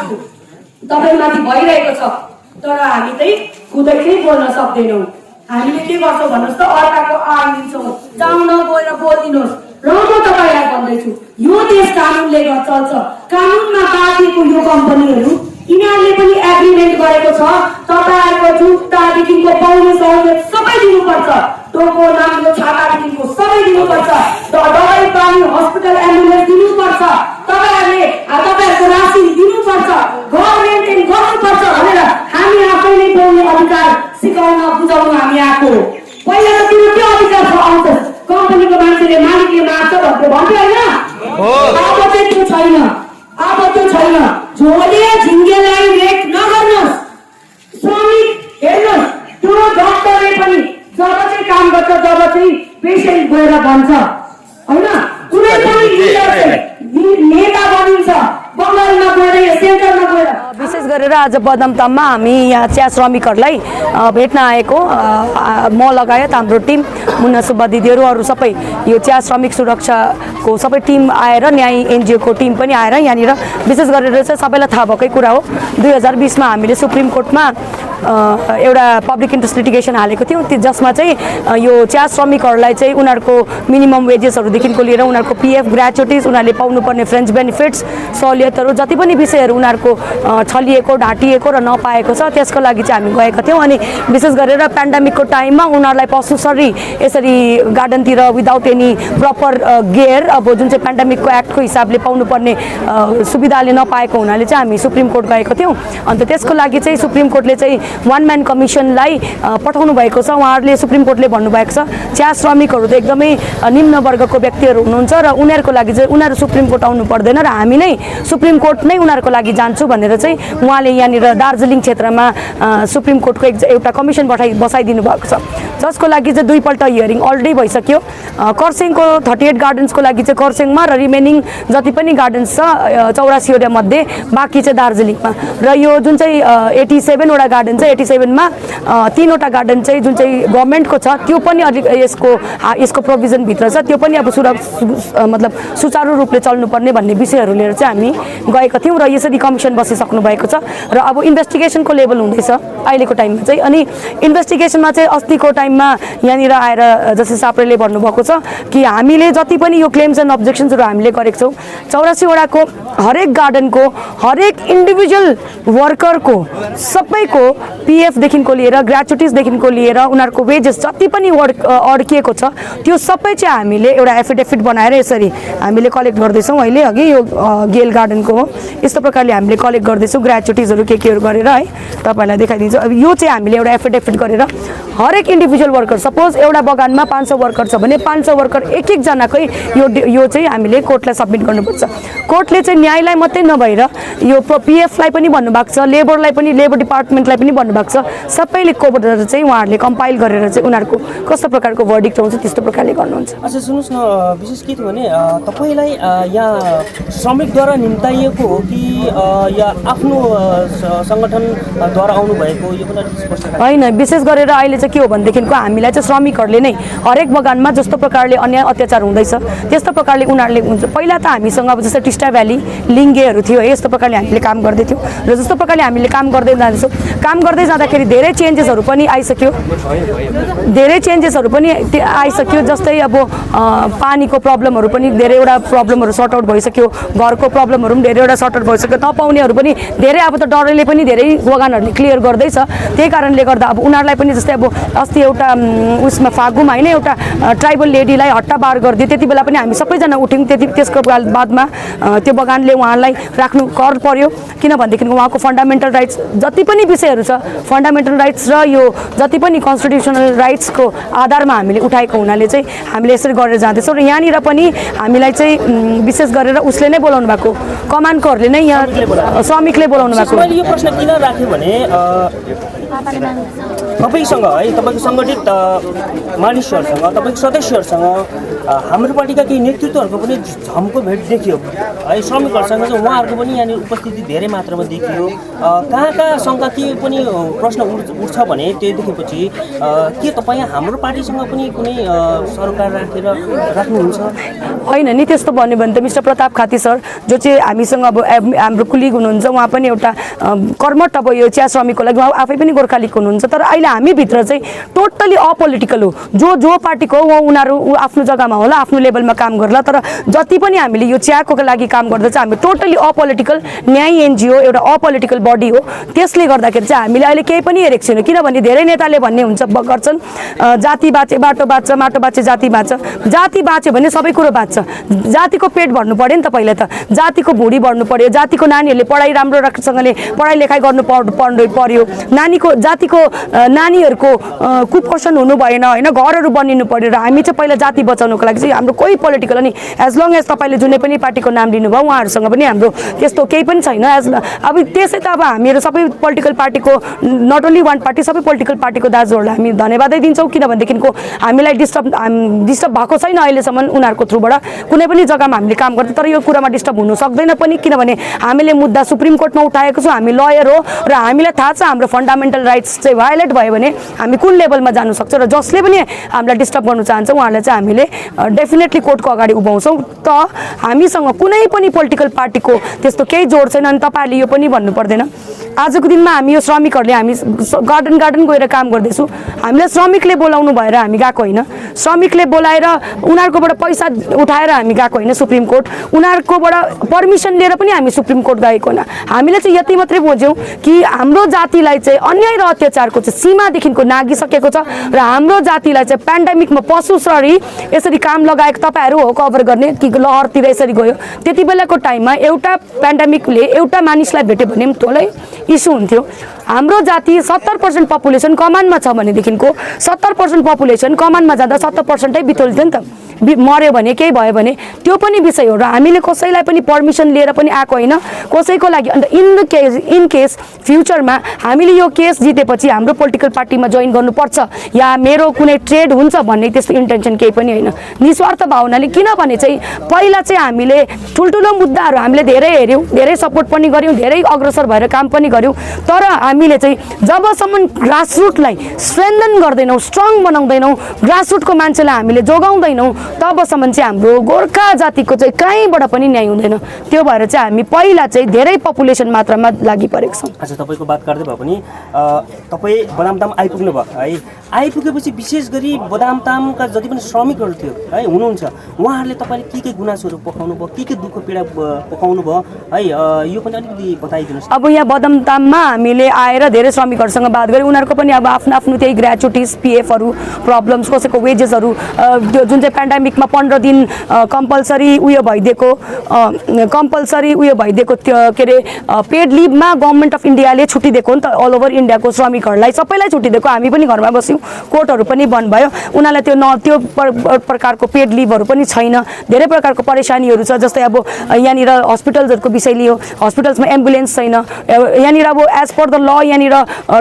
कुराहरू तपाईमाथि भइरहेको छ तर हामी चाहिँ खुदैकै बोल्न सक्दैनौँ। हामीले के गर्छौँ भन्नुहोस् त अर्काको आड लिन्छौँ जाउँ न गएर बोलिदिनुहोस् र म तपाईँलाई भन्दैछु यो देश कानुनले चल्छ। कानुनमा बाँधिएको यो कम्पनीहरू यिनीहरूले पनि एग्रिमेन्ट गरेको छ तपाईँहरूको जुत्तादेखिको पाउने सहयोग सबै दिनुपर्छ टोको नामको छातादेखिको सबै दिनुपर्छ दबाई पानी हस्पिटल एम्बुलेन्स दिनुपर्छ तपाईँहरूको राशि दिनुपर्छ घर मेन्टेन गर्नुपर्छ भनेर हामी आफैले बोल्ने अधिकार सिकाउन बुझाउन हामी आएको। पहिला त तिम्रो के अधिकार छ आउँछ कम्पनीको मान्छेले मालिकले मार्छ भन्थ्यो होइन अब चाहिँ त्यो छैन। अब त्यो छैन। झोले झिङ्गेलाई रेट नगर्नुहोस्। श्रमिक हेर्नुहोस् त्यो डक्टरले पनि जब चाहिँ काम गर्छ जब चाहिँ पेसेन्ट गएर भन्छ होइन कुनै पनि नेता बनिन्छ बङ्गालमा गएर सेन्टरमा गएर। विशेष गरेर आज बदामताममा हामी यहाँ चिया श्रमिकहरूलाई भेट्न आएको म लगायत हाम्रो टिम मुन्ना सुब्बा दिदीहरू अरू सबै यो चिया श्रमिक सुरक्षाको सबै टिम आएर न्याय एनजिओको टिम पनि आएर यहाँनिर विशेष गरेर चाहिँ सबैलाई थाहा भएकै कुरा हो 2020मा हामीले सुप्रिम कोर्टमा एउटा पब्लिक इन्ट्रेस्ट लिटिगेसन हालेको थियौँ जसमा चाहिँ यो चिया श्रमिकहरूलाई चाहिँ उनीहरूको मिनिमम वेजेसहरूदेखिको लिएर उनीहरूको पिएफ ग्रेच्युटिज उनीहरूले पाउनुपर्ने फ्रेन्च बेनिफिट्स सहुलियतहरू जति पनि विषयहरू उनीहरूको छलिएको ढाँटिएको र नपाएको छ त्यसको लागि चाहिँ हामी गएका थियौँ। अनि विशेष गरेर पेन्डेमिकको टाइममा उनीहरूलाई पशुसरी यसरी गार्डनतिर विदाउट एनी प्रपर गियर अब जुन चाहिँ पेन्डेमिकको एक्टको हिसाबले पाउनुपर्ने सुविधाले नपाएको हुनाले चाहिँ हामी सुप्रिम कोर्ट गएको थियौँ। अन्त त्यसको लागि चाहिँ सुप्रिम कोर्टले चाहिँ वान म्यान कमिसनलाई पठाउनु भएको छ। उहाँहरूले सुप्रिम कोर्टले भन्नुभएको छ चिया श्रमिकहरू त एकदमै निम्न वर्गको व्यक्तिहरू हुनुहुन्छ र उनीहरूको लागि चाहिँ उनीहरू सुप्रिम कोर्ट आउनु पर्दैन र हामी नै सुप्रिम कोर्ट नै उनीहरूको लागि जान्छु भनेर चाहिँ उहाँले यहाँनिर दार्जिलिङ क्षेत्रमा सुप्रिम कोर्टको एउटा कमिसन बसाइदिनु भएको छ जसको लागि चाहिँ दुईपल्ट हियरिङ अलरेडी भइसक्यो। कर्सियङको 38 गार्डन्सको लागि चाहिँ कर्सियङमा र रिमेनिङ जति पनि गार्डन्स छ 84 मध्ये बाँकी चाहिँ दार्जिलिङमा र यो जुन चाहिँ 87 वटा गार्डन छ 87मा 3 वटा गार्डन चाहिँ जुन चाहिँ गभर्मेन्टको छ त्यो पनि अलिक यसको प्रोभिजनभित्र छ त्यो पनि अब मतलब सुचारू रूपले चल्नुपर्ने भन्ने विषयहरू लिएर चाहिँ हामी गएका थियौँ र यसरी कमिसन बसिसक्नु भएको छ र अब इन्भेस्टिगेसनको लेभल हुँदैछ अहिलेको टाइममा चाहिँ। अनि इन्भेस्टिगेसनमा चाहिँ अस्तिको टाइममा यहाँनिर आएर जस्तै साप्रेले भन्नुभएको छ कि हामीले जति पनि यो क्लेम्स एन्ड अब्जेक्सन्सहरू हामीले गरेको छौँ 84 वटाको हरेक गार्डनको हरेक इन्डिभिजुअल वर्करको सबैको पिएफदेखिको लिएर ग्रेच्युटिजदेखिको लिएर उनीहरूको वेजेस जति पनि अड्किएको छ त्यो सबै चाहिँ हामीले एउटा एफिडेभिट बनाएर यसरी हामीले कलेक्ट गर्दैछौँ। अहिले अघि यो गेल गार्डनको हो यस्तो प्रकारले हामीले कलेक्ट गर्दैछौँ ग्रेच्युटिजहरू केहरू गरेर है तपाईँलाई देखाइदिन्छु। अब यो चाहिँ हामीले एउटा एफिडेभिट गरेर हरेक इन्डिभिजुअल वर्कर सपोज एउटा बगानमा 500 वर्कर छ भने 500 वर्कर एक एकजनाकै यो चाहिँ हामीले कोर्टलाई सब्मिट गर्नुपर्छ। कोर्टले चाहिँ न्यायलाई मात्रै नभएर यो पिएफलाई पनि भन्नुभएको छ लेबरलाई पनि लेबर डिपार्टमेन्टलाई पनि भन्नुभएको छ सबैले कोर्टबाट चाहिँ उहाँहरूले कम्पाइल गरेर चाहिँ उनीहरूको कस्तो प्रकारको भर्डिक्ट हुन्छ त्यस्तो प्रकारले गर्नुहुन्छ। अच्छा सुन्नुहोस् न विशेष के थियो भने तपाईँलाई यहाँ श्रमिकद्वारा निम्ताइएको हो कि या आफ्नो सङ्गठनद्वारा आउनुभएको यो पनि होइन। विशेष गरेर अहिले चाहिँ के हो भनेदेखिको हामीलाई चाहिँ श्रमिकहरूले नै हरेक बगानमा जस्तो प्रकारले अन्याय अत्याचार हुँदैछ त्यस्तो प्रकारले उनीहरूले हुन्छ। पहिला त हामीसँग अब जस्तै टिस्टा भ्याली लिङ्गेहरू थियो है यस्तो प्रकारले हामीले काम गर्दै थियौँ र जस्तो प्रकारले हामीले काम गर्दै जाँदैछौँ काम गर्दै जाँदाखेरि धेरै चेन्जेसहरू पनि आइसक्यो जस्तै अब पानीको प्रब्लमहरू पनि धेरैवटा प्रब्लमहरू सर्ट आउट भइसक्यो घरको प्रब्लमहरू पनि धेरैवटा सर्ट आउट भइसक्यो नपाउनेहरू पनि धेरै अब त डरले पनि धेरै बगानहरूले क्लियर गर्दैछ। त्यही कारणले गर्दा अब उनीहरूलाई पनि जस्तै अब अस्ति एउटा उसमा फागुमा होइन एउटा ट्राइबल लेडीलाई हट्टा बार गरिदियो त्यति बेला पनि हामी सबैजना उठ्यौँ। त्यसको बादमा त्यो बगानले उहाँलाई राख्नु कर पर्यो किनभनेदेखि उहाँको फन्डामेन्टल राइट्स जति पनि विषयहरू छ फन्डामेन्टल राइट्स र यो जति पनि कन्स्टिट्युसनल राइट्सको आधारमा हामीले उठाएको हुनाले चाहिँ हामीले यसरी गरेर जाँदैछौँ। र यहाँनिर पनि हामीलाई चाहिँ विशेष गरेर उसले नै बोलाउनु भएको कमानकोहरूले नै यहाँ श्रमिकले बोलाउनु भएको। यो प्रश्न किन राख्यो भने तपाईँसँग है तपाईँको सङ्गठित मानिसहरूसँग तपाईँको सदस्यहरूसँग हाम्रो पार्टीका केही नेतृत्वहरूको पनि झम्को भेट देखियो है। श्रमिकहरूसँग चाहिँ उहाँहरूको पनि यहाँनिर उपस्थिति धेरै मात्रामा देखियो। कहाँ शङ्का के पनि प्रश्न उठ्छ भने त्यो देखेपछि के तपाईँ हाम्रो पार्टीसँग पनि कुनै सरकार राख्नुहुन्छ? होइन नि, त्यस्तो भन्यो भने त मिस्टर प्रताप खाती सर जो चाहिँ हामीसँग अब हाम्रो कुलिग हुनुहुन्छ, उहाँ पनि एउटा कर्मठ अब यो चिया श्रमिकको लागि उहाँ आफै पनि गोर्खालीग हुनुहुन्छ। तर अहिले हामीभित्र चाहिँ टोटली अपोलिटिकल हो। जो पार्टीको हो उनीहरू आफ्नो जग्गामा होला, आफ्नो लेभलमा काम गर्ला। तर जति पनि हामीले यो चियाको लागि काम गर्दा चाहिँ हामी टोटली अपोलिटिकल, न्याय एनजिओ एउटा अपोलिटिकल बडी हो। त्यसले गर्दाखेरि चाहिँ हामीले अहिले केही पनि हेरेको छैनौँ। किनभने धेरै नेताले भन्ने हुन्छ गर्छन् जाति बाँचे बाटो बाँच्छ, माटो बाँचे जाति बाँच्छ। जाति बाँच्यो भने सबै कुरो बाँच्छ। जातिको पेट भर्नु पऱ्यो नि त पहिला त, जातिको भुँडी भर्नु पऱ्यो, जातिको नानीहरूले पढाइ राम्रोसँगले पढाइ लेखाइ गर्नु पर्यो, जातिको नानीहरूको कुपोषण हुनु भएन होइन, घरहरू बनिनु पर्यो। र हामी चाहिँ पहिला जाति बचाउनुको लागि चाहिँ हाम्रो कोही पोलिटिकल अनि एज लङ एज तपाईँले जुनै पनि पार्टीको नाम लिनुभयो उहाँहरूसँग पनि हाम्रो त्यस्तो केही पनि छैन। अब त्यसै त अब हामीहरू सबै पोलिटिकल पार्टीको नट ओन्ली वान पार्टी, सबै पोलिटिकल पार्टीको दाजुहरूलाई हामी धन्यवादै दिन्छौँ। किनभनेदेखिको हामीलाई डिस्टर्ब भएको छैन अहिलेसम्म उनीहरूको थ्रुबाट कुनै पनि जग्गामा हामीले काम गर्छौँ। तर यो कुरामा डिस्टर्ब हुनु सक्दैन पनि, किनभने हामीले मुद्दा सुप्रिम कोर्टमा उठाएको छौँ। हामी लयर हो र हामीलाई थाहा छ हाम्रो फन्डामेन्टल राइट्स चाहिँ भायोलेट भयो भने हामी कुन लेभलमा जानु सक्छ। र जसले पनि हामीलाई डिस्टर्ब गर्नु चाहन्छ उहाँहरूलाई चाहिँ हामीले डेफिनेटली कोर्टको अगाडि उभाउँछौँ। त हामीसँग कुनै पनि पोलिटिकल पार्टीको त्यस्तो केही जोड छैन। अनि तपाईँहरूले यो पनि भन्नु पर्दैन। आजको दिनमा हामी यो श्रमिकहरूले हामी गार्डन गएर काम गर्दैछौँ। हामीलाई श्रमिकले बोलाउनु भएर हामी गएको होइन, श्रमिकले बोलाएर उनीहरूकोबाट पैसा उठाएर हामी गएको होइन सुप्रिम कोर्ट, उनीहरूकोबाट पर्मिसन लिएर पनि हामी सुप्रिम कोर्ट गएको होइन। हामीले चाहिँ यति मात्रै बुझ्यौँ कि हाम्रो जातिलाई चाहिँ अन्याय र अत्याचारको चाहिँ सीमादेखिको नागिसकेको छ र हाम्रो जातिलाई चाहिँ पेन्डेमिकमा पशुसरी यसरी काम लगाएको तपाईँहरू हो कभर गर्ने कि लहरतिर यसरी गयो। त्यति बेलाको टाइममा एउटा पेन्डेमिकले एउटा मानिसलाई भेट्यो भने पनि ठुलै इस्यु हुन्थ्यो। हाम्रो जाति 70% पपुलेसन कमानमा छ भनेदेखिको 70% पपुलेसन कमानमा जाँदा 70%ै बिथोल्थ्यो नि त। मर्यो भने केही भयो भने त्यो पनि विषय हो। र हामीले कसैलाई पनि पर्मिसन लिएर पनि आएको होइन कसैको लागि। अन्त इन केस फ्युचरमा हामीले यो केस जितेपछि हाम्रो पोलिटिकल पार्टीमा जोइन गर्नुपर्छ या मेरो कुनै ट्रेड हुन्छ भन्ने त्यस्तो इन्टेन्सन केही पनि होइन। निस्वार्थ भावनाले, किनभने चाहिँ पहिला चाहिँ हामीले ठुल्ठुलो मुद्दाहरू हामीले धेरै हेऱ्यौँ, धेरै सपोर्ट पनि गऱ्यौँ, धेरै अग्रसर भएर काम पनि गऱ्यौँ। तर हामीले चाहिँ जबसम्म ग्रासरुटलाई स्ट्रेन्थन गर्दैनौँ, स्ट्रङ बनाउँदैनौँ, ग्रासरुटको मान्छेलाई हामीले जोगाउँदैनौँ, तबसम्म चाहिँ हाम्रो गोर्खा जातिको चाहिँ कहीँबाट पनि न्याय हुँदैन। त्यो भएर चाहिँ हामी पहिला चाहिँ धेरै पपुलेसन मात्रामा लागि परेको छौँ। अच्छा, तपाईँको बात गर्दै भए पनि तपाईँ बदामताम आइपुग्नु भयो है। आइपुगेपछि विशेष गरी बदामतामका जति पनि श्रमिकहरू थियो है हुनुहुन्छ, उहाँहरूले तपाईँले के गुनासोहरू पकाउनु भयो, के दुःख पीडा पकाउनु भयो है, यो पनि अलिकति बताइदिनुहोस्। अब यहाँ बदामताममा हामीले आएर धेरै श्रमिकहरूसँग बात गऱ्यौँ। उनीहरूको पनि अब आफ्नो त्यही ग्रेच्युटिज, पिएफहरू, प्रब्लम्स, कसैको वेजेसहरू जुन चाहिँ पेन्डेमिकमा 15 दिन कम्पलसरी उयो भइदिएको त्यो के अरे पेड लिभमा गभर्मेन्ट अफ इन्डियाले छुट्टी दिएको नि त अल ओभर इन्डियाको श्रमिकहरूलाई सबैलाई छुट्टी दिएको। हामी पनि घरमा बस्यौँ, कोर्टहरू पनि बन्द भयो, उनीहरूलाई त्यो प्रकारको पेड लिभहरू पनि छैन। धेरै प्रकारको परेशानीहरू छ। जस्तै अब यहाँनिर हस्पिटल्सहरूको विषय लियो, हस्पिटल्समा एम्बुलेन्स छैन। यहाँनिर अब एज पर द ल यहाँनिर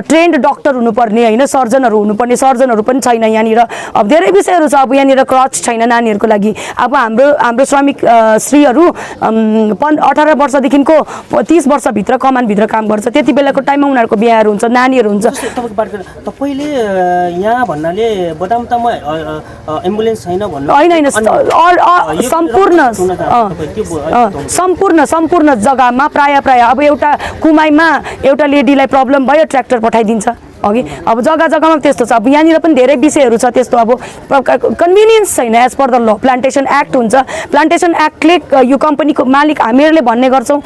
ट्रेन्ड डक्टर हुनुपर्ने होइन, सर्जनहरू हुनुपर्ने सर्जनहरू पनि छैन यहाँनिर। अब धेरै विषयहरू छ। अब यहाँनिर क्रच छैन नानीहरूको लागि। अब हाम्रो श्रमिक श्रीहरू 18 वर्षदेखिको 30 वर्षभित्र कमानभित्र काम गर्छ। त्यति बेलाको टाइममा उनीहरूको बिहाहरू हुन्छ, नानीहरू हुन्छ। तपाईँले यहाँ भन्नाले बदामताममा एम्बुलेन्स छैन भन्नु होइन, सम्पूर्ण जग्गामा प्राय अब एउटा कुमाईमा एउटा लेडीलाई प्रब्लम भयो, ट्र्याक्टर पठाइदिन्छ अघि। अब जग्गामा त्यस्तो छ। अब यहाँनिर पनि धेरै विषयहरू छ त्यस्तो। अब कन्भिनियन्स छैन as per the law. Plantation act हुन्छ, प्लान्टेसन एक्टले यो कम्पनीको मालिक हामीहरूले भन्ने गर्छौँ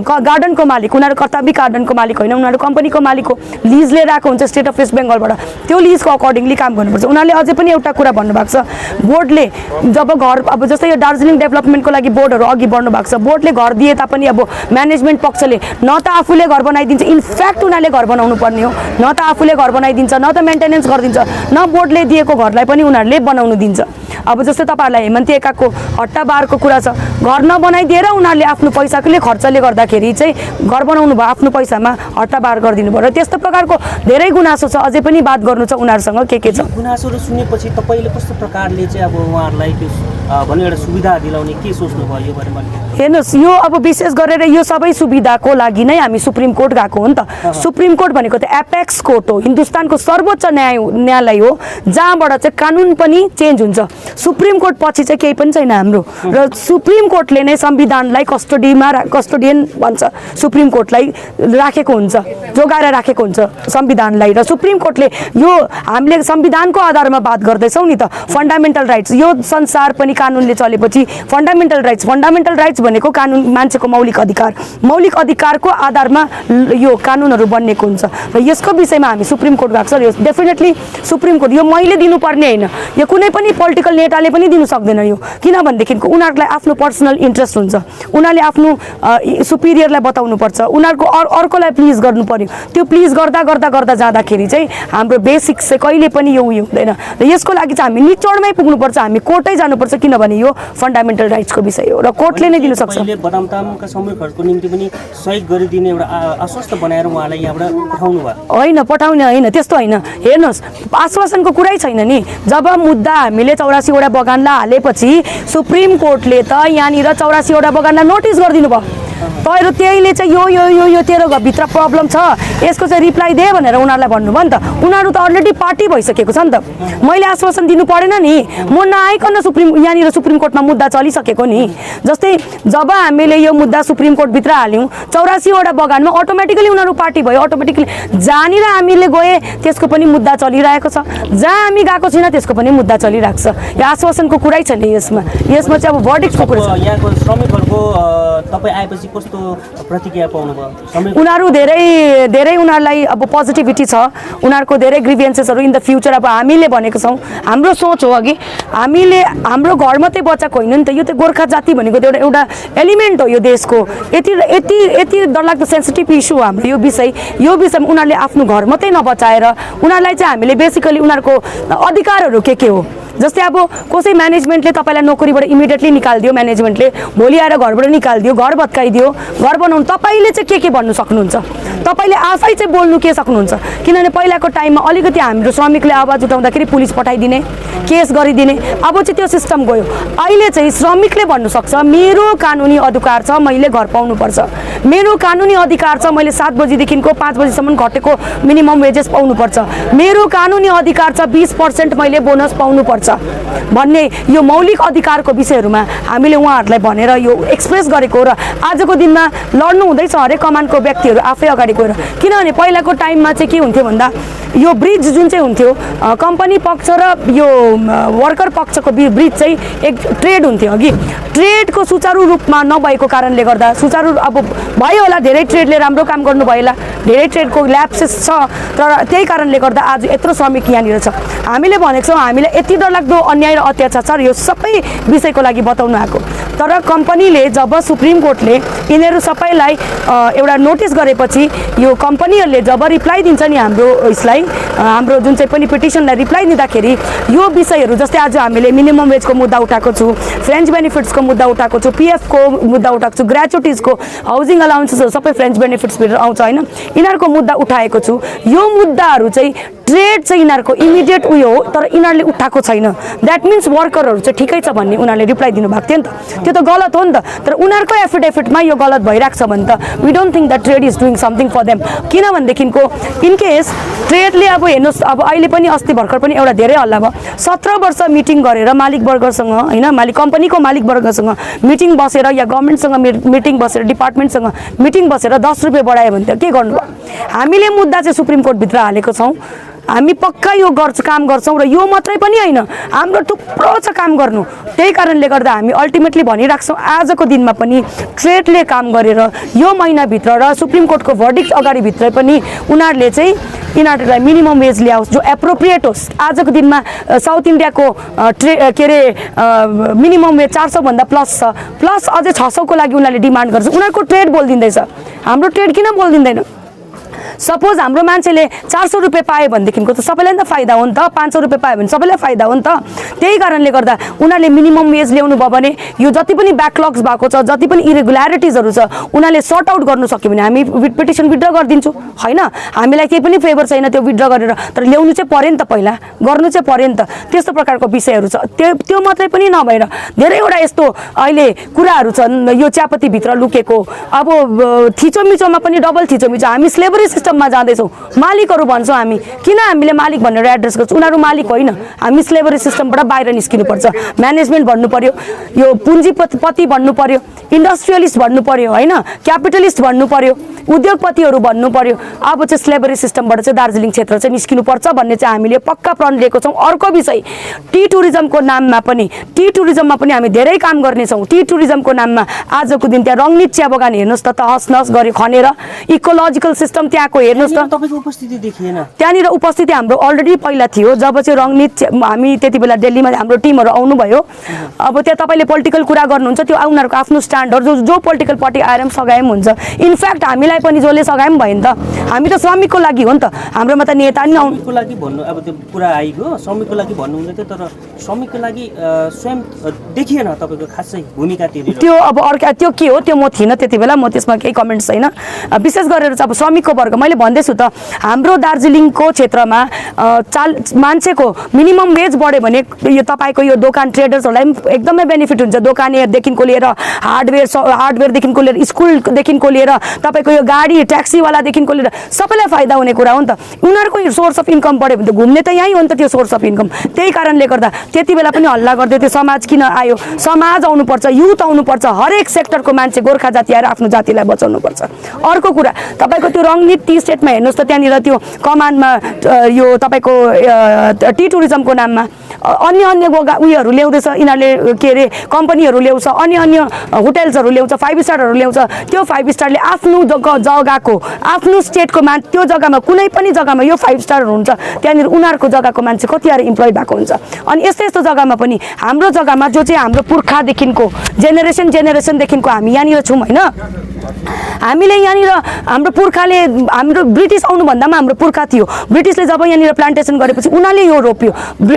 गार्डनको मालिक, उनीहरू कर्तव्य गार्डनको मालिक होइन, उनीहरू कम्पनीको मालिक हो। लिज लिएर आएको हुन्छ स्टेट अफ वेस्ट बेङ्गलबाट, त्यो लिजको अकर्डिङली काम गर्नुपर्छ। उनीहरूले अझै पनि एउटा कुरा भन्नुभएको छ, बोर्डले जब घर अब जस्तै यो दार्जिलिङ डेभलपमेन्टको लागि बोर्डहरू अघि बढ्नु भएको छ, बोर्डले घर दिए तापनि अब म्यानेजमेन्ट पक्षले न त आफूले घर बनाइदिन्छ, इनफ्याक्ट उनीहरूले घर बनाउनु पर्ने हो, न त आफूले घर बनाइदिन्छ, न त मेन्टेनेन्स गरिदिन्छ, न बोर्डले दिएको घरलाई पनि उनीहरूले बनाउनु दिन्छ। अब जस्तै तपाईँहरूलाई हेमन्ती एकाको हट्टा बारको कुरा छ, घर नबनाइदिएर उनीहरूले आफ्नो पैसाले खर्चले गर्दाखेरि चाहिँ घर बनाउनु भयो, आफ्नो पैसामा हट्टा बार गरिदिनु भयो। र त्यस्तो प्रकारको धेरै गुनासो छ, अझै पनि बात गर्नु छ उनीहरूसँग के छ। गुनासोहरू सुनेपछि तपाईँले कस्तो प्रकारले चाहिँ अब उहाँहरूलाई त्यो भन्ने एउटा सुविधा दिलाउने के सोच्नुभयो यो बारेमा? हेर्नुहोस्, यो अब विशेष गरेर यो सबै सुविधाको लागि नै हामी सुप्रिम कोर्ट गएको हो नि त। सुप्रिम कोर्ट भनेको त एपेक्स कोर्ट हो, हिन्दुस्तानको सर्वोच्च न्यायालय हो, जहाँबाट चाहिँ कानुन पनि चेन्ज हुन्छ। सुप्रिम कोर्ट पछि चाहिँ केही पनि छैन हाम्रो। र सुप्रिम कोर्टले नै संविधानलाई कस्टोडियन भन्छ, सुप्रिम कोर्टलाई राखेको हुन्छ, जोगाएर राखेको हुन्छ संविधानलाई। र सुप्रिम कोर्टले यो हामीले संविधानको आधारमा बात गर्दैछौँ नि त, फन्डामेन्टल राइट्स, यो संसार पनि कानुनले चलेपछि फन्डामेन्टल राइट्स भनेको कानुन, मान्छेको मौलिक अधिकारको आधारमा यो कानुनहरू बनिएको हुन्छ। र यसको विषयमा हामी सुप्रिम कोर्ट गएको छ। यो डेफिनेटली सुप्रिम कोर्ट, यो मैले दिनुपर्ने होइन, यो कुनै पनि पोलिटिकल नेताले पनि दिनु सक्दैन यो, किनभनेदेखिको उनीहरूलाई आफ्नो पर्सनल इन्ट्रेस्ट हुन्छ, उनीहरूले आफ्नो सुपिरियरलाई बताउनुपर्छ, उनीहरूको अर्कोलाई प्लिज गर्नु पर्यो। त्यो प्लिज गर्दा जाँदाखेरि चाहिँ हाम्रो बेसिक्स चाहिँ कहिले पनि यो उयो हुँदैन। र यसको लागि चाहिँ हामी निचोडमै पुग्नुपर्छ, हामी कोर्टै जानुपर्छ, किनभने यो फन्डामेन्टल राइट्सको विषय हो र कोर्टले नै दिनु सक्छ। बदामतामका श्रमिकहरूको निम्ति पनि सहयोग गरिदिने एउटा आश्वस्त बनाएर उहाँलाई यहाँबाट पठाउनु भयो? पठाउने होइन, त्यस्तो होइन। हेर्नुहोस्, आश्वासनको कुरै छैन नि। जब मुद्दा हामीले 84 वटा बगानलाई हालेपछि सुप्रिम कोर्टले त यहाँनिर 84 वटा बगानलाई नोटिस गरिदिनु भयो। तैँहरू त्यहीले चाहिँ यो तेरो भित्र प्रब्लम छ, यसको चाहिँ रिप्लाई दे भनेर उनीहरूलाई भन्नुभयो नि त। उनीहरू त अलरेडी पार्टी भइसकेको छ नि त। मैले आश्वासन दिनु परेन नि, म नआइकन यहाँनिर सुप्रिम कोर्टमा मुद्दा चलिसकेको नि। जस्तै जब हामीले यो मुद्दा सुप्रिम कोर्टभित्र हाल्यौँ, 84 वटा बगानमा अटोमेटिकली उनीहरू पार्टी भयो। अटोमेटिकली जहाँनिर हामीले गए त्यसको पनि मुद्दा चलिरहेको छ, जहाँ हामी गएको छैन त्यसको पनि मुद्दा चलिरहेको छ। यो आश्वासनको कुरै छैन यसमा चाहिँ अब भर्डिक्टको कुरा छ। यहाँको श्रमिकहरूको तपाईँ आएपछि कस्तो प्रतिक्रिया पाउनुभयो? उनीहरू धेरै उनीहरूलाई अब पोजिटिभिटी छ, उनीहरूको धेरै ग्रिभियन्सेसहरू इन द फ्युचर। अब हामीले भनेको छौँ, हाम्रो सोच हो अघि, हामीले हाम्रो घर मात्रै बचाएको होइन नि त, यो त गोर्खा जाति भनेको त एउटा एलिमेन्ट हो यो देशको। यति डरलाग्दो सेन्सिटिभ इस्यु हो हाम्रो यो विषयमा उनीहरूले आफ्नो घर मात्रै नबचाएर उनीहरूलाई चाहिँ हामीले बेसिकली उनीहरूको अधिकारहरू के हो। जस्तै अब कसै म्यानेजमेन्टले तपाईँलाई नोकरीबाट इमिडिएटली निकालिदियो, म्यानेजमेन्टले भोलि आएर घरबाट निकालिदियो, घर भत्काइदियो, घर बनाउनु, तपाईँले चाहिँ के भन्नु सक्नुहुन्छ? तपाईँले आफै चाहिँ बोल्नु के सक्नुहुन्छ? किनभने पहिलाको टाइममा अलिकति हाम्रो श्रमिकले आवाज उठाउँदाखेरि पुलिस पठाइदिने, केस गरिदिने, अब चाहिँ त्यो सिस्टम गयो। अहिले चाहिँ श्रमिकले भन्नु सक्छ मेरो कानुनी अधिकार छ, मैले घर पाउनुपर्छ, मेरो कानुनी अधिकार छ, मैले 7 बजीदेखिको 5 बजीसम्म घटेको मिनिमम वेजेस पाउनुपर्छ, मेरो कानुनी अधिकार छ 20% मैले बोनस पाउनुपर्छ भन्ने यो मौलिक अधिकारको विषयहरूमा हामीले उहाँहरूलाई भनेर यो एक्सप्रेस गरेको र आजको दिनमा लड्नु हुँदैछ हरेक कमानको व्यक्तिहरू आफै अगाडि गएर। किनभने पहिलाको टाइममा चाहिँ के हुन्थ्यो भन्दा यो ब्रिज जुन चाहिँ हुन्थ्यो कम्पनी पक्ष र यो वर्कर पक्षको ब्रिज चाहिँ एक ट्रेड हुन्थ्यो। अघि ट्रेडको सुचारू रूपमा नभएको कारणले गर्दा सुचारू अब भयो होला, धेरै ट्रेडले राम्रो काम गर्नु भयो होला, धेरै ट्रेडको ल्याप्सेस छ, तर त्यही कारणले गर्दा आज यत्रो श्रमिक यहाँनिर छ। हामीले भनेको छौँ हामीले यति डरलाग्दो अन्याय र अत्याचार यो सबै विषयको लागि बताउनु आएको। तर कम्पनीले जब सुप्रिम कोर्टले यिनीहरू सबैलाई एउटा नोटिस गरेपछि यो कम्पनीहरूले जब रिप्लाई दिन्छ नि हाम्रो यसलाई, हाम्रो जुन चाहिँ पनि पिटिसनलाई रिप्लाई दिँदाखेरि यो विषयहरू जस्तै आज हामीले मिनिमम वेजको मुद्दा उठाएको छु, फ्रेन्च बेनिफिट्सको मुद्दा उठाएको छु, पिएफको मुद्दा उठाएको छु, ग्रेच्युटिजको, हाउसिङ अलाउन्सेसहरू सबै फ्रेन्च बेनिफिट्सभित्र आउँछ होइन, यिनीहरूको मुद्दा उठाएको छु। यो मुद्दाहरू चाहिँ ट्रेड चाहिँ यिनीहरूको इमिडिएट उयो हो, तर यिनीहरूले उठाएको छैन। द्याट मिन्स वर्करहरू चाहिँ ठिकै छ भन्ने उनीहरूले रिप्लाई दिनुभएको थियो नि त। त्यो त गलत हो नि त। तर उनीहरूको एफिडेभिटमा यो गलत भइरहेको छ भने त we don't think that trade is doing something for them. किनभनेदेखिको इनकेस ट्रेडले अब हेर्नुहोस्, अब अहिले पनि अस्ति भर्खर पनि एउटा धेरै हल्ला भयो, 17 वर्ष मिटिङ गरेर मालिकवर्गसँग होइन, कम्पनीको मालिकवर्गसँग मिटिङ बसेर या गभर्मेन्टसँग मिटिङ बसेर, डिपार्टमेन्टसँग मिटिङ बसेर 10 रुपियाँ बढायो भने त के गर्नुभयो? हामीले मुद्दा चाहिँ सुप्रिम कोर्टभित्र हालेको छौँ, हामी पक्का यो काम गर्छौँ र यो मात्रै पनि होइन, हाम्रो थुप्रो छ काम गर्नु। त्यही कारणले गर्दा हामी अल्टिमेटली भनिराख्छौँ आजको दिनमा पनि ट्रेडले काम गरेर यो महिनाभित्र र सुप्रिम कोर्टको भर्डिक्ट अगाडिभित्र पनि उनीहरूले चाहिँ यिनीहरूलाई मिनिमम वेज ल्याओस् जो एप्रोप्रिएट होस्। आजको दिनमा साउथ इन्डियाको के अरे मिनिमम वेज 400 भन्दा प्लस छ, प्लस अझै 600 को लागि उनीहरूले डिमान्ड गर्छ। उनीहरूको ट्रेड बोलिदिँदैछ, हाम्रो ट्रेड किन बोलिदिँदैन? सपोज हाम्रो मान्छेले 400 रुपियाँ पायो भनेदेखिको त सबैलाई नै फाइदा हो नि त, 500 रुपियाँ पायो भने सबैलाई फाइदा हो नि त। त्यही कारणले गर्दा उनीहरूले मिनिमम वेज ल्याउनु भयो भने यो जति पनि ब्याकलग्स भएको छ, जति पनि इरेगुल्यारिटिजहरू छ, उनीहरूले सर्ट आउट गर्नु सक्यो भने हामी पिटिसन विथड्र गरिदिन्छौँ होइन। हामीलाई केही पनि फेभर छैन त्यो विथड्र गरेर, तर ल्याउनु चाहिँ पर्यो नि त, पहिला गर्नु चाहिँ पर्यो नि त। त्यस्तो प्रकारको विषयहरू छ। त्यो मात्रै पनि नभएर धेरैवटा यस्तो अहिले कुराहरू छन् यो चियापत्तीभित्र लुकेको। अब थिचोमिचोमा पनि डबल थिचोमिचो, हामी स्लेभरी सिस्टममा जाँदैछौँ। मालिकहरू भन्छौँ हामी, किन हामीले मालिक भनेर एड्रेस गर्छौँ? उनीहरू मालिक होइन, हामी स्लेभरी सिस्टमबाट बाहिर निस्किनुपर्छ। म्यानेजमेन्ट भन्नु पर्यो, यो पुँजीपति भन्नु पर्यो, इन्डस्ट्रियलिस्ट भन्नु पर्यो होइन, क्यापिटलिस्ट भन्नु पर्यो, उद्योगपतिहरू भन्नु पर्यो। अब चाहिँ स्लेभरी सिस्टमबाट चाहिँ दार्जिलिङ क्षेत्र चाहिँ निस्किनुपर्छ भन्ने चाहिँ हामीले पक्का प्रण लिएको छौँ। अर्को विषय टी टुरिज्मको नाममा पनि, टी टुरिज्ममा पनि हामी धेरै काम गर्नेछौँ। टी टुरिज्मको नाममा आजको दिन त्यहाँ रङ्गीत चिया बगान हेर्नुहोस् त, तहस नहस गरी खनेर, इकोलोजिकल सिस्टम त्यहाँको हेर्नुहोस् त। तपाईँको उपस्थिति देखिएन त्यहाँनिर उपस्थिति हाम्रो अलरेडी पहिला थियो, जब चाहिँ रङ्गीत हामी त्यति बेला दिल्लीमा हाम्रो टिमहरू आउनुभयो। अब त्यहाँ तपाईँले पोलिटिकल कुरा गर्नुहुन्छ, त्यो उनीहरूको आफ्नो स्ट्यान्डहरू जो पोलिटिकल पार्टी आएर पनि सघाए पनि हुन्छ। इनफ्याक्ट हामीलाई पनि जसले सघाए पनि भयो नि त, हामी त श्रमिकको लागि हो नि त, हाम्रोमा त नेता नि आउनु श्रमिकको लागि भन्नु। अब त्यो कुरा आइगयो श्रमिकको लागि भन्नुहुँदै थियो, तर श्रमिकको लागि स्वयं देखिएन तपाईँको खासै भूमिकातिर। त्यो अब अर्का त्यो के हो त्यो म थिइनँ त्यति बेला, म त्यसमा केही कमेन्ट छैन। विशेष गरेर चाहिँ अब श्रमिकको वर्ग मैले भन्दैछु त, हाम्रो दार्जिलिङको क्षेत्रमा मान्छेको मिनिमम वेज बढ्यो भने यो तपाईँको यो दोकान ट्रेडर्सहरूलाई पनि एकदमै बेनिफिट हुन्छ। दोकानेदेखिको लिएर हार्डवेयरदेखिको लिएर स्कुलदेखिको लिएर तपाईँको यो गाडी ट्याक्सीवालादेखिको लिएर सबैलाई फाइदा हुने कुरा हो नि त। उनीहरूको सोर्स अफ इन्कम बढ्यो भने त घुम्ने त यहीँ हो नि त त्यो सोर्स अफ इन्कम। त्यही कारणले गर्दा त्यति बेला पनि हल्ला गर्दै थियो, समाज किन आयो, समाज आउनुपर्छ, युथ आउनुपर्छ, हरेक सेक्टरको मान्छे गोर्खा जाति आएर आफ्नो जातिलाई बचाउनुपर्छ। अर्को कुरा तपाईँको त्यो रङ्गीत टी स्टेटमा हेर्नुहोस् त, त्यहाँनिर त्यो कमानमा यो तपाईँको टी टुरिज्मको नाममा अन्य उयोहरू ल्याउँदैछ यिनीहरूले, के अरे कम्पनीहरू ल्याउँछ, अन्य होटेल्सहरू ल्याउँछ, 5 स्टारहरू ल्याउँछ। त्यो 5 स्टारले आफ्नो जग्गाको आफ्नो स्टेटको त्यो जग्गामा कुनै पनि जग्गामा यो 5 स्टारहरू हुन्छ, त्यहाँनिर उनीहरूको जग्गाको मान्छे कति आएर इम्प्लोइड भएको हुन्छ। अनि यस्तो यस्तो जग्गामा पनि हाम्रो जग्गामा जो चाहिँ हाम्रो पुर्खादेखिको जेनेरेसनदेखिको हामी यहाँनिर छौँ होइन। हामीले यहाँनिर हाम्रो पुर्खाले, हाम्रो ब्रिटिस आउनुभन्दामा हाम्रो पुर्खा थियो। ब्रिटिसले जब यहाँनिर प्लान्टेसन गरेपछि उनीहरूले यो रोप्यो।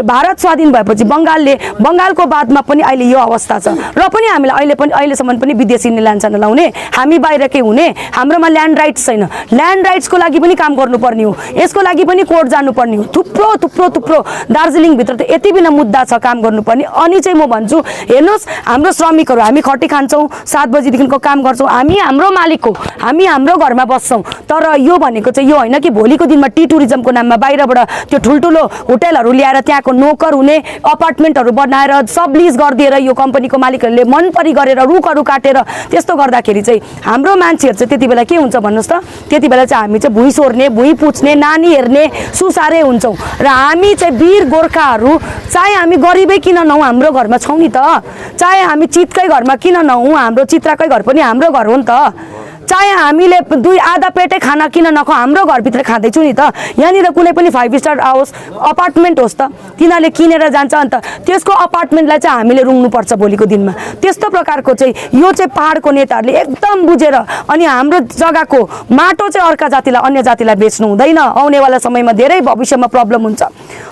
भारत स्वाधीन भएपछि बङ्गालको बादमा पनि अहिले यो अवस्था छ। र पनि हामीलाई अहिलेसम्म पनि विदेशी लान्छा नलाउने, हामी बाहिरकै हुने, हाम्रोमा ल्यान्ड राइट्स छैन। ल्यान्ड राइट्सको लागि पनि काम गर्नुपर्ने हो, यसको लागि पनि कोर्ट जानुपर्ने हो। थुप्रो दार्जिलिङभित्र त यति बिना मुद्दा छ काम गर्नुपर्ने। अनि चाहिँ म भन्छु हेर्नुहोस्, हाम्रो श्रमिकहरू हामी खटी खान्छौँ, 7 बजीदेखिको काम गर्छौँ, हामी हाम्रो मालिक हो, हामी हाम्रो घरमा बस्छौँ। तर यो भनेको चाहिँ यो होइन कि भोलिको दिनमा टी टुरिज्मको नाममा बाहिरबाट त्यो ठुल्ठुलो होटेलहरू ल्याएर त्यहाँको नोकर हुने, अपार्टमेन्टहरू बनाएर सब लिज गरिदिएर यो कम्पनीको मालिकहरूले मनपरी गरेर रुखहरू काटेर त्यस्तो गर्दाखेरि चाहिँ हाम्रो मान्छेहरू चाहिँ त्यति बेला के हुन्छ भन्नुहोस् त, त्यति बेला चाहिँ हामी चाहिँ भुइँ सोर्ने, भुइँ पुछ्ने, नानी हेर्ने सुसारे हुन्छौँ। र हामी चाहिँ वीर गोर्खाहरू चाहे हामी गरिबै किन नहौँ हाम्रो घरमा छौँ नि त, चाहे हामी चितकै घरमा किन नहौँ, हाम्रो चित्राकै घर पनि हाम्रो घर हो नि त। चाहे हामीले आधा पेटै खाना किन नखाउँ, हाम्रो घरभित्र खाँदैछु नि त। यहाँनिर कुनै पनि 5 स्टार आओस्, अपार्टमेन्ट होस् त, तिनीहरूले किनेर जान्छ, अन्त त्यसको अपार्टमेन्टलाई चाहिँ हामीले रुङ्नुपर्छ भोलिको दिनमा। त्यस्तो प्रकारको चाहिँ यो चाहिँ पाहाडको नेताहरूले एकदम बुझेर, अनि हाम्रो जग्गाको माटो चाहिँ अर्का जातिलाई, अन्य जातिलाई बेच्नु हुँदैन। आउनेवाला समयमा धेरै भविष्यमा प्रब्लम हुन्छ।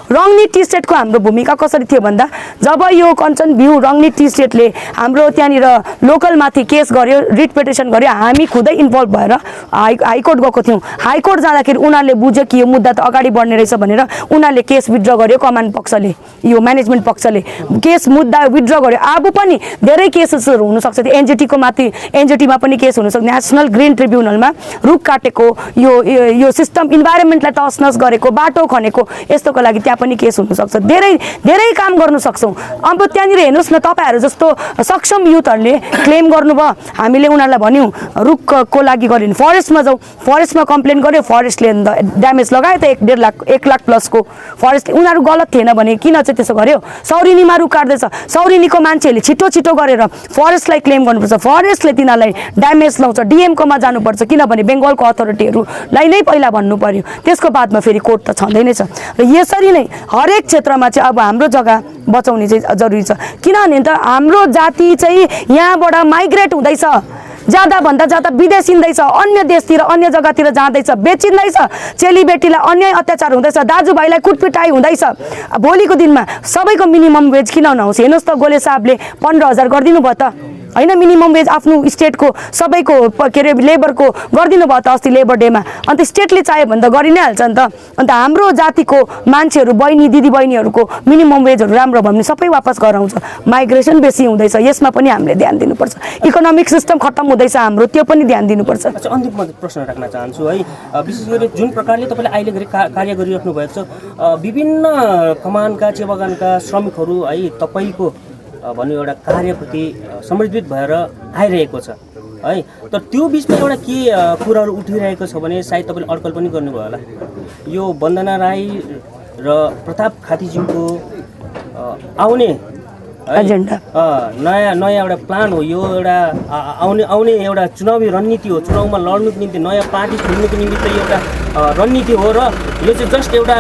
रङ्गीत टी स्टेटको हाम्रो भूमिका कसरी थियो भन्दा, जब यो कञ्चन भ्यू रङ्गीत टी स्टेटले हाम्रो त्यहाँनिर लोकलमाथि केस गर्यो, रिट पिटिसन गर्यो, हामी खुदै इन्भल्भ भएर हाइकोर्ट गएको थियौँ। हाइकोर्ट जाँदाखेरि उनीहरूले बुझ्यो कि यो मुद्दा त अगाडि बढ्ने रहेछ भनेर उनीहरूले केस विथड्र गर्यो। कमान पक्षले, यो म्यानेजमेन्ट पक्षले केस मुद्दा विथड्र गर्यो। अब पनि धेरै केसेसहरू हुनसक्छ, त्यो एनजिटीमा पनि केस हुनसक्छ, नेसनल ग्रिन ट्रिब्युनलमा रुख काटेको, यो सिस्टम इन्भाइरोमेन्टलाई तसनस गरेको, बाटो खनेको, यस्तोको लागि त्यहाँ पनि केस हुनसक्छ। धेरै काम गर्नु सक्छौँ। अब त्यहाँनिर हेर्नुहोस् न, तपाईँहरू जस्तो सक्षम युथहरूले क्लेम गर्नुभयो, हामीले उनीहरूलाई भन्यौँ रुखको लागि गऱ्यो भने फरेस्टमा जाउँ, फरेस्टमा कम्प्लेन गर्यो, फरेस्टले ड्यामेज लगायो त 1 लाख प्लसको। फरेस्ट उनीहरू गलत थिएन भने किन चाहिँ त्यसो गर्यो? सौरिनीमा रुख काट्दैछ, सौरिनीको मान्छेहरूले छिटो गरेर फरेस्टलाई क्लेम गर्नुपर्छ, फरेस्टले तिनीहरूलाई ड्यामेज लाउँछ, डिएमकोमा जानुपर्छ, किनभने बेङ्गलको अथोरिटीहरूलाई नै पहिला भन्नु पर्यो, त्यसको बादमा फेरि कोर्ट त छँदै नै छ। र यसरी नै हरेक क्षेत्रमा चाहिँ अब हाम्रो जग्गा बचाउने चाहिँ जरुरी छ। किनभने त हाम्रो जाति चाहिँ यहाँबाट माइग्रेट हुँदैछ, भन्दा ज्यादा विदेश हिँड्दैछ, अन्य देशतिर अन्य जग्गातिर जाँदैछ, बेचिँदैछ, चेलीबेटीलाई अन्याय अत्याचार हुँदैछ, दाजुभाइलाई कुटपिटाइ हुँदैछ। भोलिको दिनमा सबैको मिनिमम वेज किन नहोस्? हेर्नुहोस् त, गोले साहबले 15,000 गरिदिनु भयो त होइन? मिनिमम वेज आफ्नो स्टेटको सबैको के अरे लेबरको गरिदिनु भयो त अस्ति लेबर डेमा। अन्त स्टेटले चाह्यो भने त गरि नै हाल्छ नि त। अन्त हाम्रो जातिको मान्छेहरू, बहिनी दिदी बहिनीहरूको मिनिमम वेजहरू राम्रो भयो भने सबै वापस गराउँछ। माइग्रेसन बेसी हुँदैछ, यसमा पनि हामीले ध्यान दिनुपर्छ। इकोनोमिक सिस्टम खत्तम हुँदैछ हाम्रो, त्यो पनि ध्यान दिनुपर्छ। अच्छा, अन्तिम प्रश्न राख्न चाहन्छु है। विशेष गरी जुन प्रकारले तपाईँले अहिले कार्य गरिराख्नु भएको छ, विभिन्न कमानका चियाबगानका श्रमिकहरू है तपाईँको भन्नु एउटा कार्यप्रति समर्पित भएर आइरहेको छ है। तर त्यो बिचमा एउटा के कुराहरू उठिरहेको छ भने सायद तपाईँले अड्कल पनि गर्नुभयो होला। यो वन्दना राई र प्रताप खातीज्यूको आउने एजेन्डा नयाँ एउटा प्लान हो। यो एउटा आउने एउटा चुनावी रणनीति हो। चुनावमा लड्नुको निम्ति, नयाँ पार्टी खोल्नुको निम्ति यो एउटा रणनीति हो। र यो चाहिँ जस्ट एउटा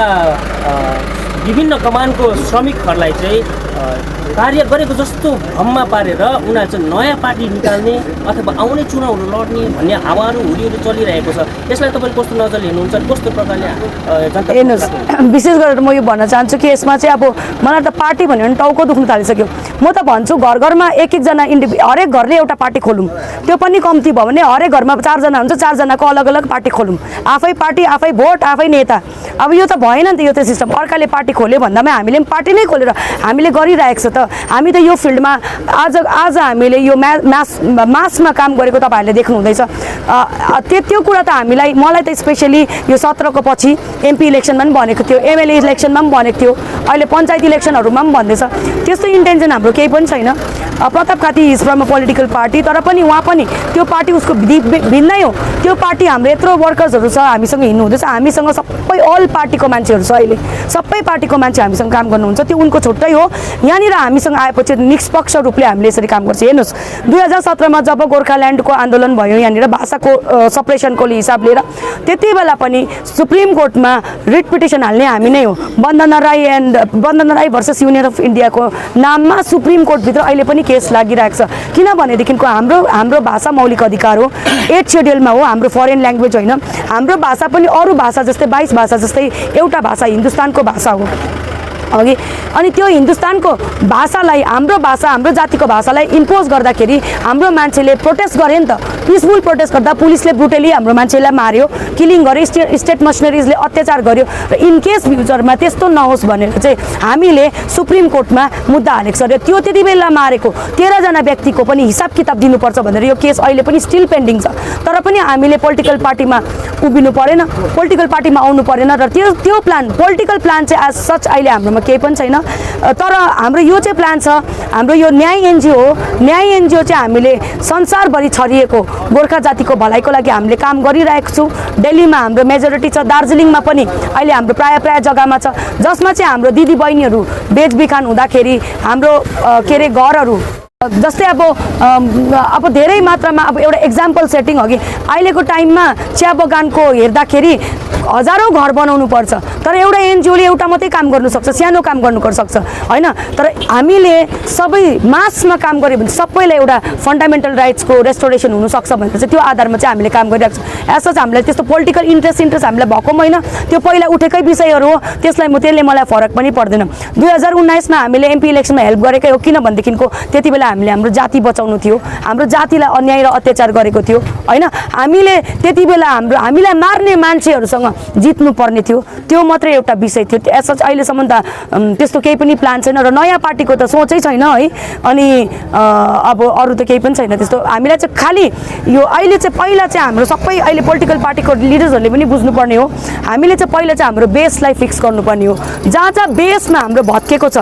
विभिन्न कमानको श्रमिकहरूलाई चाहिँ कार्य गरेको जस्तो भ्रममा पारेर उनीहरू चाहिँ नयाँ पार्टी निकाल्ने अथवा आउने चुनावहरू लड्ने भन्ने हावाहरू हुरीहरू चलिरहेको छ। यसलाई तपाईँले कस्तो नजरले हेर्नुहुन्छ? कस्तो प्रकारले जनता? हेर्नुहोस्, विशेष गरेर म यो भन्न चाहन्छु कि यसमा चाहिँ अब मलाई त पार्टी भन्यो भने टाउको दुख्नु थालिसक्यो। म त भन्छु घर घरमा एकजना हरेक घरले एउटा पार्टी खोलौँ। त्यो पनि कम्ती भयो भने हरेक घरमा 4 जना हुन्छ, 4 जनाको अलग अलग पार्टी खोलौँ। आफै पार्टी, आफै भोट, आफै नेता। अब यो त भएन नि त, यो त सिस्टम। अर्काले पार्टी खोल्यो भन्दामा हामीले पनि पार्टी नै खोलेर हामीले गरिरहेको छ त। हामी त यो फिल्डमा आज हामीले यो मासमा काम गरेको तपाईँहरूले देख्नु हुँदैछ। त्यो कुरा त मलाई त स्पेसली यो 17 को पछि एमपी इलेक्सनमा पनि भनेको थियो, एमएलए इलेक्सनमा पनि भनेको थियो, अहिले पञ्चायत इलेक्सनहरूमा पनि भन्दैछ। त्यस्तो इन्टेन्सन हाम्रो केही पनि छैन। Pratap Khati is from a political party, तर पनि उहाँ पनि त्यो पार्टी उसको भिन्नै हो। त्यो पार्टी हाम्रो यत्रो वर्कर्सहरू छ हामीसँग हिँड्नु हुँदैछ, हामीसँग सबै अल पार्टीको मान्छेहरू छ। अहिले सबै पार्टीको मान्छे हामीसँग काम गर्नुहुन्छ, त्यो उनको छुट्टै हो। यहाँनिर हामीसँग आएपछि निष्पक्ष रूपले हामीले यसरी काम गर्छ। हेर्नुहोस्, 2017 मा जब गोर्खाल्यान्डको आन्दोलन भयो यहाँनिर भाषाको सप्रेसनको हिसाब लिएर, त्यति बेला पनि सुप्रिम कोर्टमा रिट पिटिसन हाल्ने हामी नै हो। वन्दना राई भर्सेस युनियन अफ इन्डियाको नाममा सुप्रिम कोर्टभित्र अहिले पनि केस लागिरहेको छ। किनभनेदेखिको हाम्रो भाषा मौलिक अधिकार हो, 8 शेड्युलमा हो। हाम्रो फरेन ल्याङ्ग्वेज होइन। हाम्रो भाषा पनि अरू भाषा जस्तै 22 भाषा जस्तै एउटा भाषा हिन्दुस्तानको भाषा हो अघि। अनि त्यो हिन्दुस्तानको भाषालाई, हाम्रो भाषा, हाम्रो जातिको भाषालाई इम्पोज गर्दाखेरि हाम्रो मान्छेले प्रोटेस्ट गरे नि त। पिसफुल प्रोटेस्ट गर्दा पुलिसले ब्रुटली हाम्रो मान्छेलाई मार्यो, किलिङ गर्यो, स्टेट मसिनरिजले अत्याचार गर्यो। र इनकेस फ्युचरमा त्यस्तो नहोस् भनेर चाहिँ हामीले सुप्रिम कोर्टमा मुद्दा हालेको छ। र त्यो त्यति बेला मारेको 13 जना व्यक्तिको पनि हिसाब किताब दिनुपर्छ भनेर यो केस अहिले पनि स्टिल पेन्डिङ छ। तर पनि हामीले पोलिटिकल पार्टीमा उभिनु परेन, पोलिटिकल पार्टीमा आउनु परेन। र त्यो प्लान, पोलिटिकल प्लान चाहिँ एज सच अहिले हाम्रोमा केही पनि छैन। तर हाम्रो यो चाहिँ प्लान छ। हाम्रो यो न्याय एनजिओ हो। न्याय एनजिओ चाहिँ हामीले संसारभरि छरिएको गोर्खा जातिको भलाइको लागि हामीले काम गरिरहेको छु। दिल्लीमा हाम्रो मेजोरिटी छ, दार्जिलिङमा पनि अहिले हाम्रो प्राय जग्गामा छ, जसमा चाहिँ हाम्रो दिदी बहिनीहरू बेचबिखान हुँदाखेरि हाम्रो के अरे घरहरू जस्तै अब धेरै मात्रामा अब एउटा एक्जाम्पल सेटिङ हो कि अहिलेको टाइममा चिया बगानको हेर्दाखेरि हजारौँ घर बनाउनु पर्छ, तर एउटा एनजिओले एउटा मात्रै काम गर्नु सक्छ, सानो काम गर्नु सक्छ होइन। तर हामीले सबै मासमा काम गऱ्यो भने सबैलाई एउटा फन्डामेन्टल राइट्सको रेस्टोरेसन हुनसक्छ भनेर चाहिँ त्यो आधारमा चाहिँ हामीले काम गरिरहेको छौँ। एज सच हामीलाई त्यस्तो पोलिटिकल इन्ट्रेस्ट हामीलाई भएको पनि होइन, त्यो पहिला उठेकै विषयहरू हो। त्यसले मलाई फरक पनि पर्दैन। 2019 मा हामीले एमपी इलेक्सनमा हेल्प गरेकै हो, किनभनेदेखिको त्यति बेला हामीले हाम्रो जाति बचाउनु थियो, हाम्रो जातिलाई अन्याय र अत्याचार गरेको थियो होइन। हामीले त्यति बेला हामीलाई मार्ने मान्छेहरूसँग जित्नु पर्ने थियो, त्यो मात्रै एउटा विषय थियो। एज सच अहिलेसम्म त त्यस्तो केही पनि प्लान छैन र नयाँ पार्टीको त सोचै छैन है। अनि अब अरू त केही पनि छैन त्यस्तो। हामीलाई चाहिँ खालि यो अहिले चाहिँ पहिला चाहिँ हाम्रो सबै अहिले पोलिटिकल पार्टीको लिडर्सहरूले पनि बुझ्नुपर्ने हो, हामीले चाहिँ पहिला चाहिँ हाम्रो बेसलाई फिक्स गर्नुपर्ने हो। जहाँ बेसमा हाम्रो भत्केको छ,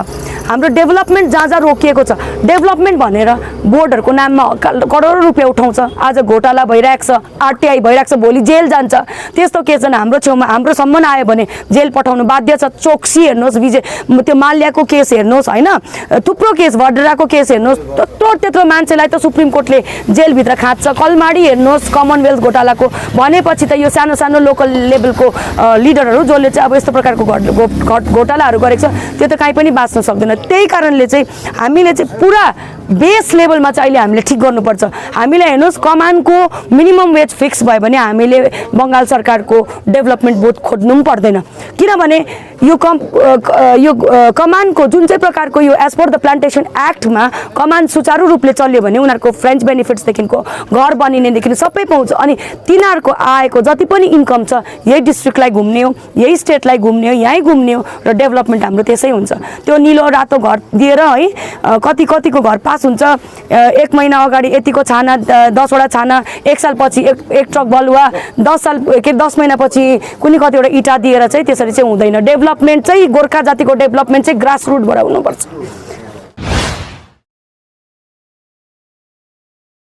हाम्रो डेभलपमेन्ट जहाँ रोकिएको छ, डेभलपमेन्ट भनेर बोर्डहरूको नाममा करोडौँ रुपियाँ उठाउँछ, आज घोटाला भइरहेको छ, आरटीआई भइरहेको छ, भोलि जेल जान्छ। त्यस्तो केस छैन। हाम्रो छेउमा हाम्रो सम्म आयो भने जेल पठाउनु बाध्य छ। चोक्सी हेर्नुहोस्, त्यो माल्याको केस हेर्नुहोस् होइन, थुप्रो केस, भड्राको केस हेर्नुहोस्, त्यत्रो मान्छेलाई त सुप्रिम कोर्टले जेलभित्र खाँच्छ। कलमाडी हेर्नुहोस्, कमनवेल्थ घोटालाको भनेपछि त यो सानो सानो लोकल लेभलको लिडरहरू जसले चाहिँ अब यस्तो प्रकारको घोटालाहरू गरेको छ, त्यो त काहीँ पनि बाँच्न सक्दैन। त्यही कारणले चाहिँ हामीले चाहिँ पुरा बेस लेभलमा चाहिँ अहिले हामीले ठिक गर्नुपर्छ। हामीलाई हेर्नुहोस् कमानको मिनिमम वेज फिक्स भयो भने हामीले बङ्गाल सरकारको डेभलपमेन्ट बोर्ड खोज्नु पनि पर्दैन, किनभने यो कमानको जुन चाहिँ प्रकारको यो एज पर द प्लान्टेसन एक्टमा कमान सुचारू रूपले चल्यो भने उनीहरूको फ्रेन्च बेनिफिट्सदेखिको घर बनिनेदेखि सबै पाउँछ। अनि तिनीहरूको आएको जति पनि इन्कम छ यही डिस्ट्रिक्टलाई घुम्ने हो, यही स्टेटलाई घुम्ने हो, यहीँ घुम्ने हो र डेभलपमेन्ट हाम्रो त्यसै हुन्छ। त्यो निलो रातो घर दिएर है कतिको घर पास हुन्छ, 1 महिना अगाडि यतिको छाना 10वटा छाना, 1 सालपछि एक ट्रक बलुवा, 10 महिनापछि कुनै कतिवटा इँटा दिएर चाहिँ त्यसरी चाहिँ हुँदैन। डेभलपमेन्ट चाहिँ गोर्खा जातिको डेभलपमेन्ट चाहिँ ग्रास रुटबाट हुनुपर्छ।